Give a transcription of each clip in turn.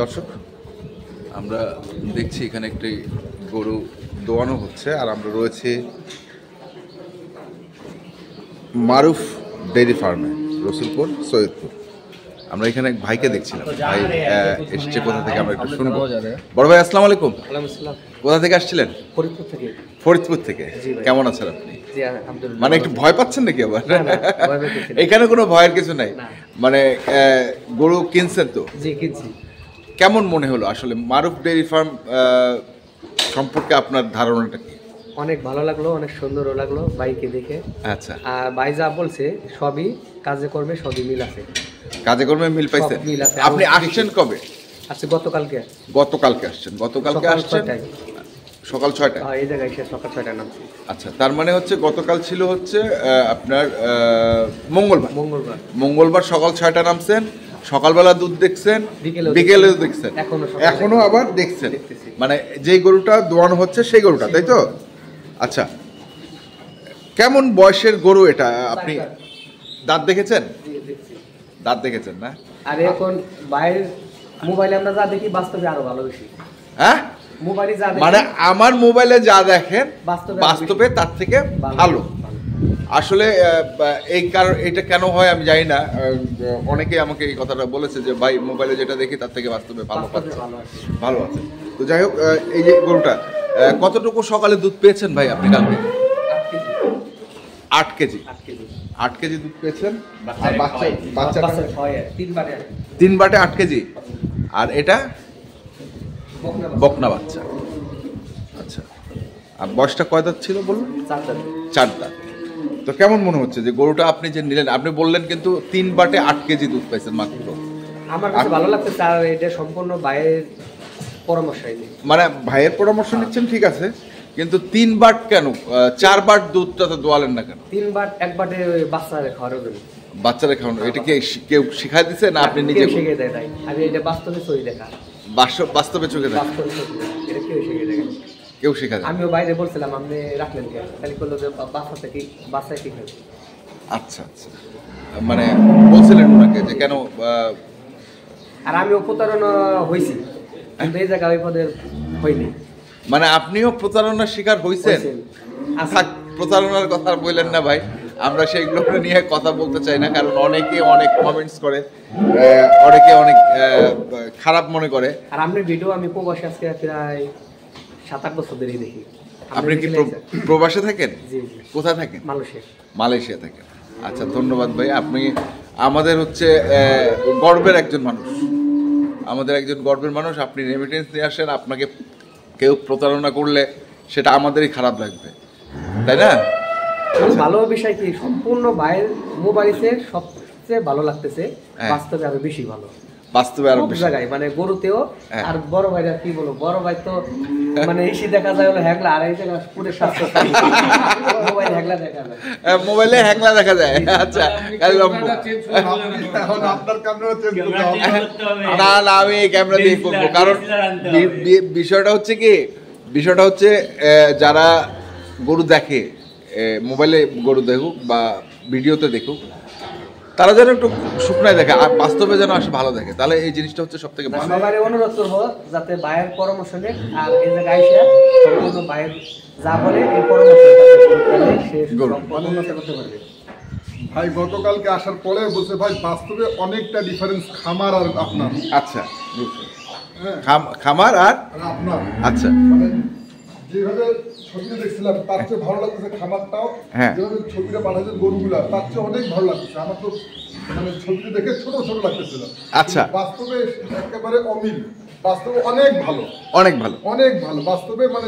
দর্শক, আমরা দেখছি এখানে একটি গরু দোয়ানো হচ্ছে, আর আমরা রয়েছি মারুফ ডেইরি ফার্মে, রসুলপুর, সৈয়দপুর। আমরা এখানে এক ভাইকে দেখছিলাম, ভাই এসছে কোথা থেকে আমরা একটু শুনবো। বড় ভাই, আসসালামু আলাইকুম। কোথা থেকে আসছিলেন? ফরিদপুর থেকে। ফরিদপুর থেকে। কেমন আছেন আপনি? মানে একটু ভয় পাচ্ছেন নাকি আবার? এখানে কোনো ভয়ের কিছু নাই, মানে গরু কিনছেন তো? জি, কিনছি। কেমন মনে হলো আসলে মারুফ ডেইরি ফার্ম সম্পর্কে আপনার ধারণাটা কি? অনেক ভালো লাগলো, অনেক সুন্দরও লাগলো বাইকে দেখে। আচ্ছা, আর ভাই যা বলছে সবই কাজে কর্মে সবই মিল আছে। কাজে কর্মে মিল পাইছেন? মিল আছে। আপনি আসছেন কবে? আচ্ছা, গতকালকে। গতকালকে আসছেন? গতকালকে আসছেন সকাল 6টায়? হ্যাঁ, এই জায়গায় এসে সকাল 6টায় নামছি। আচ্ছা, তার মানে হচ্ছে গতকাল ছিল হচ্ছে আপনার মঙ্গলবার সকাল 6টায় নামছেন, সকালবেলা দুধ দেখছেন, বিকেলেও দেখছেন, এখনো আবার দেখছেন, মানে যেই গরুটা দোয়ানো হচ্ছে সেই গরুটা, তাই তো? আচ্ছা, কেমন বয়সের গরু এটা? আপনি দাঁত দেখেছেন? দাঁত দেখেছেন না? আর এখন বাইরের মোবাইলে আমরা যা দেখি বাস্তবে আরো ভালো বেশি। হ্যাঁ, মোবাইলে যা দেখি, মানে আমার মোবাইলে যা দেখেন বাস্তবে তার থেকে ভালো। আসলে এই কারণ এটা কেন হয় আমি জানি না, অনেকে আমাকে এই কথাটা বলেছে যে ভাই মোবাইলে যেটা দেখি তার থেকে বাস্তবে ভালো আছে। তো যাই হোক, এই যে গরুটা কতটুকু সকালে দুধ পেয়েছেন ভাই আপনি কালকে? 8 কেজি। 8 কেজি দুধ পেয়েছেন। আর বাচ্চা 3 বাটে 8 কেজি। আর এটা বকনা বাচ্চা। আচ্ছা, আর বয়সটা কয় দাঁত ছিল বলুন? 4 দাঁত। তো কেমন মনে হচ্ছে যে গরুটা আপনি যে নিলেন? আপনি বললেন কিন্তু 3 বাটে 8 কেজি দুধ পাইছেন মাত্র। আমার কাছে ভালো লাগছে স্যার, এটা সম্পূর্ণ ভাইয়ের পরামর্শই নেই। মানে ভাইয়ের পরামর্শ নিচ্ছেন, ঠিক আছে, কিন্তু 3 বাট কেন? 4 বাট দুধটা তো দোয়ালেন না কেন? 3 বাট, 1 বাটে বাচ্চাদের খাওয়ার জন্য। বাচ্চাদের খাওয়ানো, এটা কি কেউ শিখাই দিছে না আপনি নিজে শিখে দেয়? তাই আমি এটা বাস্তবে চোখে দেখা। বাস্তবে চোখে দেখা? এটা কেউ শিখে দেখা? কেউ শিখা যায়? আমিও বাইরে বলছিলাম আপনি রাখলেন কেন, খালি করলো যে বাচ্চা কি খাবে। আচ্ছা আচ্ছা, মানে বলছিলেন ওনাকে যে কেন? আর আমিও প্রতারণা হয়েছি, কিন্তু এই জায়গায় ওই পদে হয়নি। মানে আপনিও প্রতারণার শিকার হয়েছেন? প্রতারণার কথা বললেন না ভাই, আমরা সেইগুলো নিয়ে কথা বলতে চাই না, কারণ অনেকে অনেক কমেন্টস করে, অনেকে অনেক খারাপ মনে করে। আর আপনার ভিডিও আমি প্রবাসী আজকে প্রায় 7-8 বছর ধরেই দেখি। আপনি কি প্রবাসে থাকেন? জি। কোথায় থাকেন? মালয়েশিয়া থাকেন। আচ্ছা, ধন্যবাদ ভাই। আপনি আমাদের হচ্ছে গর্বের একজন মানুষ, আপনি রেমিটেন্স নিয়ে আসেন, আপনাকে কেউ প্রতারণা করলে সেটা আমাদেরই খারাপ লাগবে, তাই না? ভালো বিষয় কি, সম্পূর্ণ বাইরের মোবাইলে সবচেয়ে ভালো লাগতেছে, বাস্তবে আরো বেশি ভালো। বাস্তবে আরো বেশি জায়গায় মানে গরুতেও। আর বড় ভাইরা কি বলবো, বড় ভাই তো মানে এসে দেখা যায় হলো হ্যাংলা, আর এই জায়গা পুরো স্বাস্থ্য মোবাইল হ্যাংলা দেখা যায়, মোবাইলে হ্যাংলা দেখা যায়। আচ্ছা, না না, আমি এই ক্যামেরা দিয়ে করবো, কারণ বিষয়টা হচ্ছে যারা গরু দেখে, মোবাইলে গরু দেখুক বা ভিডিওতে দেখুক, তারা যেন একটু শুকনায় দেখে, আর বাস্তবে যেন আসে ভালো দেখে, তাহলে এই জিনিসটা হচ্ছে সব থেকে ভালো। সবাই অনুরোধ করবো যাতে ভাইয়ের পরামর্শ নেন, আর এই জায়গায় এসে সম্পূর্ণ ভাইয়ের যা বলে এই পরামর্শ করতে পারবে। ভাই গতকালকে আসার পরে বলছে ভাই বাস্তবে অনেকটা ডিফারেন্স খামার আর আপনার। আচ্ছা, খামার আর আপনার। আচ্ছা, মানে যেভাবে ছবিটা দেখছিলাম তার চেয়ে ভালো লাগতেছে খামারটাও। যেভাবে ছবিটা পাঠাচ্ছেন গরুগুলা তার চেয়ে অনেক ভালো লাগতেছে। আমার তো মানে ছবিটা দেখে ছোট ছোট লাগতেছিল। আচ্ছা, বাস্তবে একেবারে অমিল, বাস্তবে অনেক ভালো। বাস্তবে মানে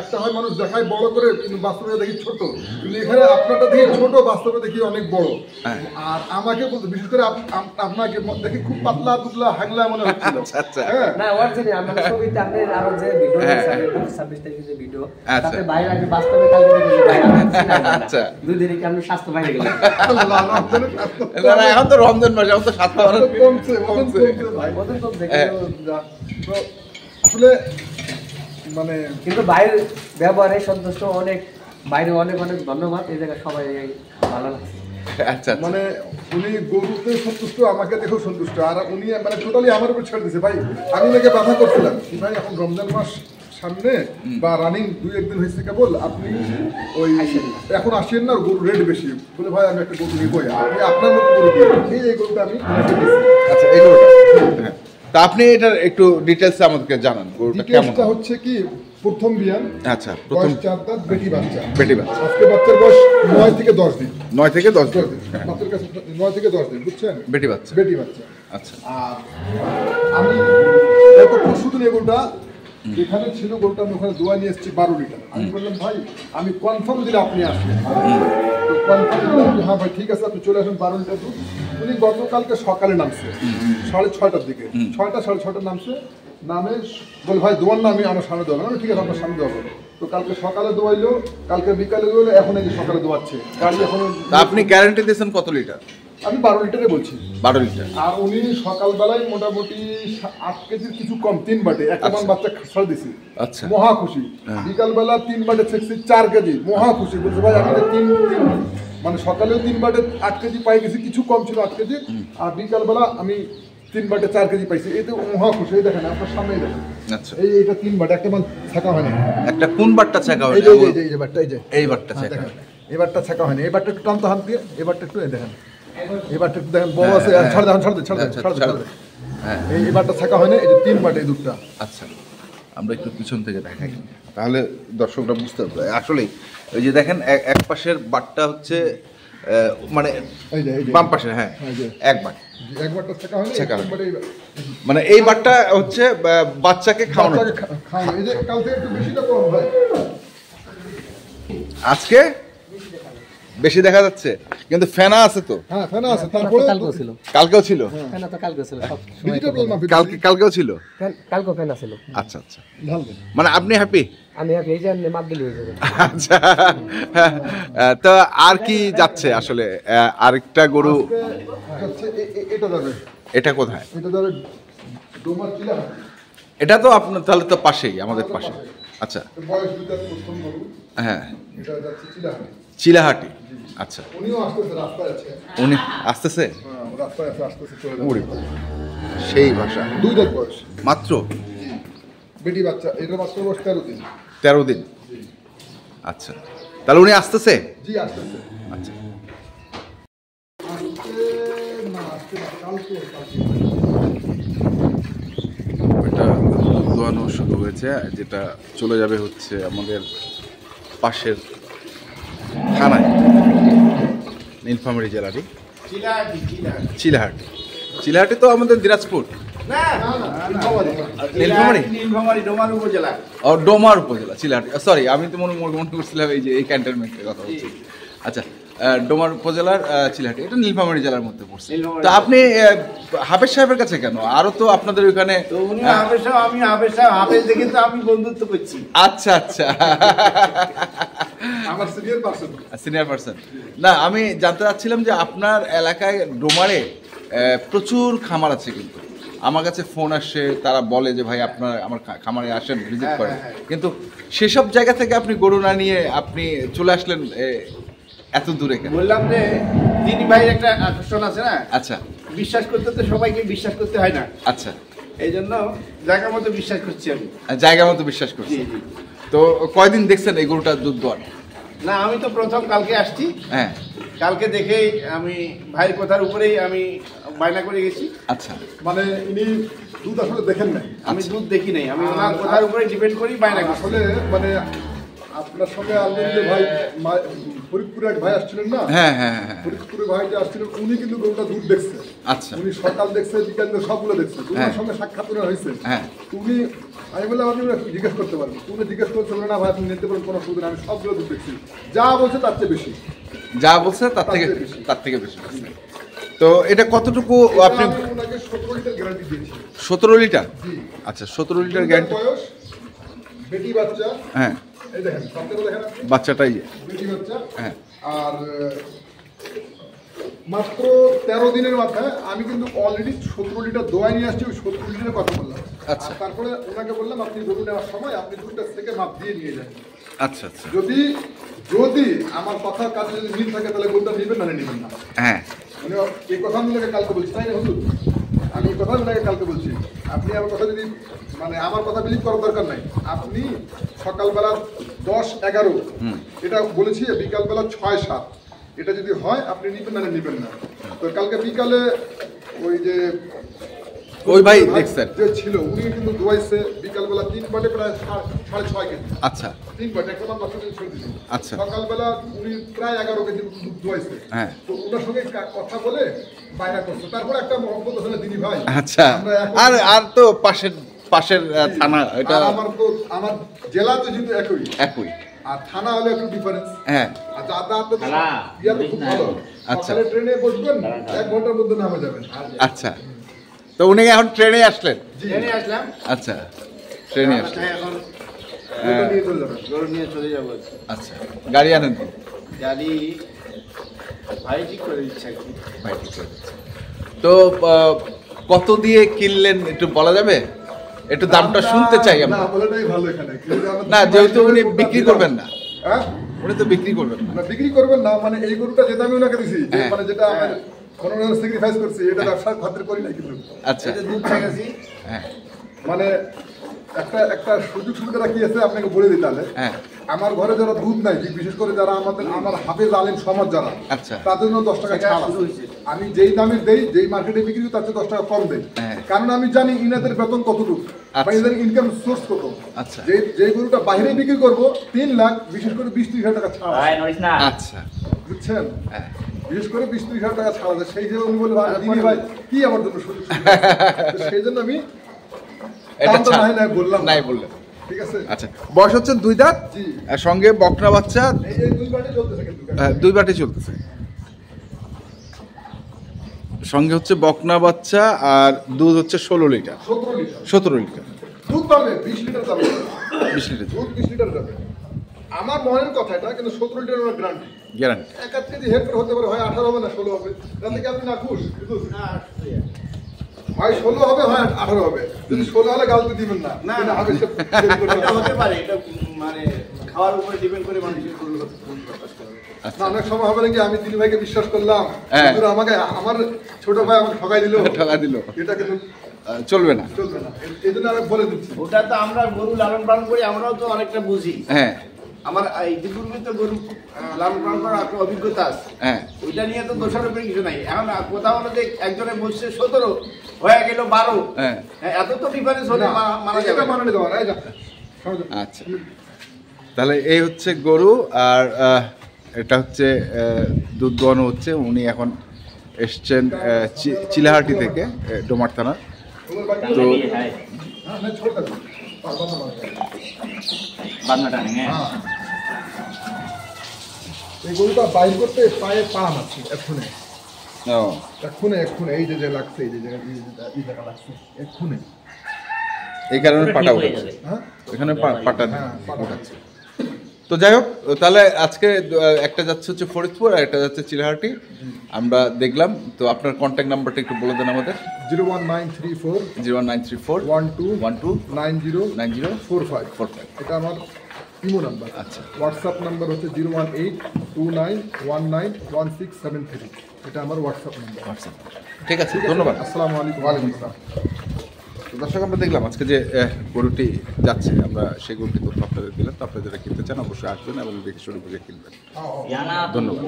একটা হয় মানুষ দেখায় বড় করে, কিন্তু বাস্তবে দেখি ছোট, কিন্তু এখানে আপনারটা দেখি ছোট, বাস্তবে দেখি অনেক বড়। আর আমাকে বলতে বিশেষ করে আপনাকে দেখি খুব পাতলা দুতলা হ্যাংলা মনে হচ্ছিল। না অরিজিনাল আমরা ছবিতে আপনাদের আরো যে ভিডিও আছে 26 তারিখে যে ভিডিও, তাতে বাইরে আগে বাস্তবে কালকে দেখি বাইরে। আচ্ছা, দুই দিনে কি আপনি স্বাস্থ্য বাইরে গেলেন? না, এখন তো রমজান মাস, এখন তো স্বাস্থ্য কমছে ভাই, বদল তো দেখে তো আসলে মানে, কিন্তু বাইরের ব্যবহারে সন্তুষ্ট, অনেক বাইরে অনেক ধন্যবাদ। এই জায়গায় সবাই ভালো লাগছে। আচ্ছা, মানে উনি গরুতে সন্তুষ্ট, আমাকে দেখেও সন্তুষ্ট, আর উনি মানে টোটালি আমার উপর ছেড়ে দিয়েছে। ভাই আমি ওনাকে বাধা করছিলাম কি ভাই এখন রমজান মাস সামনে বা রানিং 2-1 দিন হয়েছে কেবল, আপনি ওই এখন আসেন না, গরু রেট বেশি বলে ভাই আমি একটা গরু নিবই, আপনি আপনার মতো গরু দিয়ে এই গরুটা আমি ওনাকে দিয়েছি। আচ্ছা, এই গরুটা হ্যাঁ, তা আপনি এটার একটু ডিটেলস আমাদেরকে জানান, গরুটা কেমন? ডিটেলসটা হচ্ছে কি, প্রথম বিয়ান, আচ্ছা, প্রথম 4 দাঁত, বেটি বাচ্চা। বেটি বাচ্চা, আজকে বাচ্চার বয়স 9 থেকে 10 দিন। 9 থেকে 10 দিন, বাচ্চার কাছে 9 থেকে 10 দিন, বুঝছেন? বেটি বাচ্চা। বেটি বাচ্চা। আচ্ছা, আর আমি গত পরশুদিন এই গরুটা যেখানে ছিল, গরুটা আমি ওখানে দোয়া নিয়ে এসেছি 12 লিটার। আমি বললাম ভাই আমি কনফার্ম দিলে আপনি আসবেন, তো কনফার্ম দিলাম হ্যাঁ ভাই ঠিক আছে আপনি চলে আসেন 12 লিটার দুধ। উনি গতকালকে সকালে নামছে 6:30টার দিকে, 6টা 6:30টার নামছে, নামে বলে ভাই দোয়ার না, আমি আমার সামনে দোয়াবো। ঠিক আছে আপনার সামনে দোয়াবো। তো কালকে সকালে দোয়াইলো, কালকে বিকালে দোয়াইলো, এখন এই যে সকালে দোয়াচ্ছে গাড়ি এখনো। আপনি গ্যারান্টি দিয়েছেন কত লিটার? আমি 12 লিটারে বলছি। 12 লিটার। আর উনি সকালবেলায় মোটামুটি 8 কেজির কিছু কম 3 বাটে একটা বাচ্চা ছাড় দিছি। আচ্ছা, মহা খুশি। বিকালবেলা 3 বাটে ছেড়ছি 4 কেজি, মহা খুশি। বলছে ভাই আমি তো 3 মানে সকালেও 3 বাটে 8 কেজি পাই গেছি, কিছু কম ছিল 8 কেজি, আর বিকালবেলা আমি 3 বাটে 4 কেজি পাইছি। এতে মহা খুশি। এই দেখেন আপনার সামনেই দেখেন। আচ্ছা, এইটা 3 বাটে, একটা মান ছাকা হয় না। একটা কোন বাটটা ছাকা হয়? এই যে বাটটা, এই বাটটা ছাকা হয়। এই বাটটা ছাকা হয় না। এই বাটটা একটু টানতে হাত দিয়ে, এই বাটটা একটু দেখেন, এই বাটটা একটু দেখেন বড় আছে। ছাড় দেন। হ্যাঁ, এই বাটটা ছাকা হয় না। এই যে 3 বাটে এই দুধটা। আচ্ছা, আমরা একটু পিছন থেকে দেখাই, তাহলে দর্শকরা বুঝতে পারবে। আসলেই ওই যে দেখেন এক পাশের বাটটা হচ্ছে মানে এই যে বাম পাশে, হ্যাঁ এক বাট, এক বাটটা ছাকা হয় না। ছাকা হয়। এক বাটে মানে এই বাটটা হচ্ছে বাচ্চাকে খাওয়ানো। খাওয়ানো। এই যে কাল থেকে একটু বেশিটা কম ভাই, আজকে বেশি দেখা যাচ্ছে, কিন্তু ফেনা আছে তো। হ্যাঁ ফেনা আছে। তারপরে কালকেও ছিল, কালকেও ছিল, ফেনা তো কালকেও ছিল, সব ভেজিটেবল না কালকেও ছিল। কালকেও ফেনা ছিল। আচ্ছা আচ্ছা, ঢাল দেন। মানে আপনি হ্যাপি? আমি এই যে মাপ দিলে হয়ে যাবে। আচ্ছা, তো আর কি যাচ্ছে আসলে? আরেকটা গরু হচ্ছে এটা যাবে। এটা কোথায়? এটা যাবে ডোমার চিলাহাটি। এটা তো আপনার তাহলে তো পাশেই, আমাদের পাশে। আচ্ছা, বয়স দুটার প্রথম গরু। হ্যাঁ, এটা যাচ্ছে চিলাহাটি। চিলাহাটি। আচ্ছা, উনিও আসতেছে, রাস্তায় আছে। উনি আসতেছে? হ্যাঁ রাস্তায় আছে, আসতেছে চলে যাবে। ওরে বাবা, সেই ভাষা। 2 দাঁত বয়স, মাত্র বেটি বাচ্চা। এটা মাত্র বয়স 13 দিন। 13 দিন। আচ্ছা, তাহলে উনি আসতেছে? জি আসতেছে। আচ্ছা, এটা দোয়ানো শুরু হয়েছে, যেটা চলে যাবে হচ্ছে আমাদের পাশের থানায়, নীলফামারী জেলারই চিলাহাটি। চিলাহাটি তো আমাদের দিনাজপুর, নীলফামারী ও ডোমার উপজেলা চিলাহাটি। সরি, আমি তো মনে করছিলাম এই যে এই ক্যান্টনমেন্টের কথা বলছি। আচ্ছা, ডোমার উপজেলার চিলাহাটি, এটা নীলফামারী জেলার মধ্যে পড়ছে। তো আপনি হাফেজ সাহেবের কাছে কেন? আরো তো আপনাদের ওখানে। আমি বন্ধুত্ব করছি। আচ্ছা আচ্ছা, আমার সিনিয়র পার্সন। না, আমি জানতে চাচ্ছিলাম যে আপনার এলাকায় ডোমারে প্রচুর খামার আছে, কিন্তু আমার কাছে ফোন আসে, তারা বলে যে ভাই আপনার আমার খামারে আসেন, ভিজিট করেন, কিন্তু সেসব জায়গা থেকে আপনি গরু না নিয়ে আপনি চলে আসলেন এত দূরে কেন? বললাম যে দিনী ভাইয়ের একটা আকর্ষণ আছে না। আচ্ছা, বিশ্বাস করতে তো সবাইকে বিশ্বাস করতে হয় না। আচ্ছা, এই জন্য জায়গা মতো বিশ্বাস করছি আমি। জায়গা মতো বিশ্বাস করছি। জি, জি। তো কয়দিন দেখছেন এই গরুটার দুধ দোয়ান? না, আমি তো প্রথম কালকে আসছি। হ্যাঁ, কালকে দেখেই আমি ভাইয়ের কথার উপরেই আমি বায়না করে গেছি। আচ্ছা, মানে ইনি দুধ আসলে দেখেন নাই। আমি দুধ দেখি নাই, আমি ওনার কথার উপরে ডিপেন্ড করি বায়না করছি। আসলে মানে আপনার সঙ্গে আলমগীর ভাই ফরিদপুরে এক ভাই আসছিলেন না। হ্যাঁ হ্যাঁ হ্যাঁ, ফরিদপুরে ভাই যে আসছিলেন, উনি কিন্তু গরুটা দুধ দেখছে। আচ্ছা, উনি সকাল দেখছে, বিকাল দেখছে, সবগুলো দেখছে। তোমার সঙ্গে সাক্ষাৎ হয়েছে। হ্যাঁ, তুমি আমি বললাম আপনি জিজ্ঞেস করতে পারবেন। তুমি জিজ্ঞেস করতে না ভাই, আপনি নিতে পারেন কোনো সুবিধা। আমি সবগুলো দুধ দেখছি, যা বলছে তার চেয়ে বেশি। যা বলছে তার থেকে বেশি। তো এটা কতটুকু আপনি? ওনাকে 17 লিটার গ্যারান্টি দিয়েছি। 17 লিটার? আচ্ছা, 17 লিটার গ্যারান্টি। বয়স, বেটি বাচ্চা। হ্যাঁ, এই দেখেন, বাচ্চাটা দেখেন আপনি। বাচ্চাটাই। বেটি বাচ্চা। হ্যাঁ, আর মাত্র 13 দিনের মাথায় আমি কিন্তু অলরেডি 17 লিটার দোয়াই নিয়ে আসছি। ওই 17 লিটারের কথা বললাম। আচ্ছা, তারপরে ওনাকে বললাম আপনি গরু নেওয়ার সময় আপনি দুধটা থেকে মাপ দিয়ে নিয়ে যান। আচ্ছা আচ্ছা, যদি যদি আমার কথার কাছে যদি মিল থাকে তাহলে গরুটা নেবেন না নেবেন না। হ্যাঁ মানে এই কথা আমি আপনাকে কালকে বলছি, তাই না হুজুর? আমি এই কথা আপনাকে কালকে বলছি, আপনি আমার কথা যদি মানে আমার কথা বিলিভ করার দরকার নাই। আপনি সকালবেলা 10-11 এটা বলেছি, বিকালবেলা 6-7 এটা যদি হয় আপনি নিবেন না নিবেন না। তো কালকে বিকালে ওই যে ওই ভাই দেখছেন যে ছিল উনি কিন্তু ধোয়াইছে বিকালবেলা 3 বাটে প্রায় 6.5 কেজি। আচ্ছা 3 বাটে একটা মাত্র ছেড়ে দিয়েছি। আচ্ছা। সকালবেলা উনি প্রায় 11 কেজি দুধ ধোয়াইছে। হ্যাঁ। তো ওনার সঙ্গে কথা বলে বায়না করছে, তারপর একটা মহব্বত হলো দিদি ভাই। আচ্ছা আর তো পাশের থানা এটা আমার জেলা তো যেহেতু একই আর থানা হলে একটু ডিফারেন্স। হ্যাঁ আর যাতায়াত তো ইয়া তো খুব ভালো। আচ্ছা। সকালে ট্রেনে বসবেন 1 ঘন্টার মধ্যে নামে যাবেন। আচ্ছা, তো উনি এখন ট্রেনে আসলেন? ট্রেনে আসলাম। আচ্ছা, ট্রেনে আসলেন। এখন গরুটা নিয়ে চলে যাবেন। গরু নিয়ে চলে যাবো। আচ্ছা, গাড়ি আনেন তো? গাড়ি ভাই ঠিক করে দিচ্ছে আর কি। ভাই ঠিক করে দিচ্ছে। তো কত দিয়ে কিনলেন একটু বলা যাবে? একটু দামটা শুনতে চাই আমরা। না বলাটাই ভালো এখানে। না, যেহেতু উনি বিক্রি করবেন না। হ্যাঁ, উনি তো বিক্রি করবেন না। না বিক্রি করবেন না, মানে এই গরুটা যেটা আমি ওনাকে দিছি, মানে যেটা আমি কোনো স্যাক্রিফাইস করছি, এটা ব্যবসার খাতির করি না কিন্তু। আচ্ছা, এটা দুধ চাইছি। হ্যাঁ, মানে একটা সুযোগ সুবিধা কি আছে আপনাকে বলে দিই তাহলে। হ্যাঁ, আমার ঘরে যারা দুধ নাই, বিশেষ করে যারা আমার হাফেজ আলেম সমাজ যারা, আচ্ছা, তাদের জন্য 10 টাকা ছাড় আছে। আমি যেই দামে দেই, যেই মার্কেটে বিক্রি করি তার চেয়ে 10 টাকা কম দেই। কারণ আমি জানি ইনাদের বেতন কতটুকু বা এদের ইনকাম সোর্স কত। আচ্ছা, যে গরুটা বাইরে বিক্রি করবো 3 লাখ, বিশেষ করে 20-30 হাজার টাকা ছাড় আছে। আচ্ছা, বুঝছেন? হ্যাঁ, বিশেষ করে 20-30 হাজার টাকা ছাড় আছে। সেই যে উনি বলে দিদি ভাই কি আমার জন্য সুযোগ সুবিধা? সেই জন্য আমি এটা দামটা নাই বললাম নাই বললেন। ঠিক আছে। আচ্ছা, বয়স হচ্ছে 2 দাঁত, জি। আর সঙ্গে বকনা বাচ্চা এই 2 বাটে চলতেছে কিন্তু। 2 বাটি চলতেছে। সঙ্গে হচ্ছে বকনা বাচ্চা আর দুধ হচ্ছে 16 লিটার। 17 লিটার 17 লিটার দুধ পাবে, 20 লিটার যাবে। 20 লিটার দুধ 20 লিটার যাবে। আমার মনের কথা এটা, কিন্তু 17 লিটার আমার গ্যারান্টি। গ্যারান্টি। 1 কেজি হেক্টর হতে পারে, হয় 18 হবে না 16 হবে। তাতে কি আপনি না খুশ? হয় 16 হবে, হয় 18 হবে। যদি 16 হলে গালতে দিবেন না। না, এটা হবে সে এটা হতে পারে, এটা মানে খাওয়ার উপরে ডিপেন্ড করে মানুষের গরু প্রকাশ করে। না, অনেক সময় হবে নাকি আমি দিদি ভাইকে বিশ্বাস করলাম, হ্যাঁ। কিন্তু আমাকে আমার ছোট ভাই আমাকে ঠকাই দিল। ঠকা দিল, এটা কিন্তু চলবে না। চলবে না। এই জন্য আমি বলে দিচ্ছি। ওটা তো আমরা গরু লালন পালন করি, আমরাও তো অনেকটা বুঝি। হ্যাঁ, আমার ইতিপূর্বে তো গরু লালন পালন করার একটা অভিজ্ঞতা আছে। হ্যাঁ, ওইটা নিয়ে তো দোষারোপের কিছু নাই। এখন কথা হলো যে একজনে বসছে 17 হয়ে গেল 12। হ্যাঁ, এত তো ডিফারেন্স হলে মারা যাবে। এটা মানে দেওয়া না, এই যা। আচ্ছা, তাহলে এই হচ্ছে গরু। আর এটা হচ্ছে দুধ দোয়ানো হচ্ছে। উনি এখন এসছেন চিলাহাটি থেকে, ডোমার থানা। তো হ্যাঁ, না ছোট থাকবে। হ্যাঁ। এই গরুটা বাইর করতে পায়ে পা মারছি এক্ষুনি। এক্ষুনি এই যে লাগছে, এই যে জায়গা লাগছে এক্ষুনি। এই কারণে পাটা উঠাচ্ছে। হ্যাঁ, এখানে পাটা হ্যাঁ, পাটা উঠাচ্ছে। তো যাই হোক, তাহলে আজকে একটা যাচ্ছে হচ্ছে ফরিদপুর আর একটা যাচ্ছে চিলাহাটি। আমরা দেখলাম। তো আপনার কন্ট্যাক্ট নাম্বারটা একটু বলে দেন আমাদের। 01934 01934 12 90 90 45 45। এটা আমার ইমো নাম্বার। আচ্ছা, হোয়াটসঅ্যাপ নাম্বার হচ্ছে 01829191673। এটা আমার হোয়াটসঅ্যাপ নাম্বার। হোয়াটসঅ্যাপ। ঠিক আছে, ধন্যবাদ। আসসালামু আলাইকুম। ওয়ালাইকুম আসসালাম। তো দর্শক, আমরা দেখলাম আজকে যে গরুটি যাচ্ছে, আমরা সেই গরুটি তথ্য আপনাদের দিলাম। তো আপনারা যারা কিনতে চান অবশ্যই আসবেন এবং দেখে শুনে বুঝে কিনবেন। ধন্যবাদ।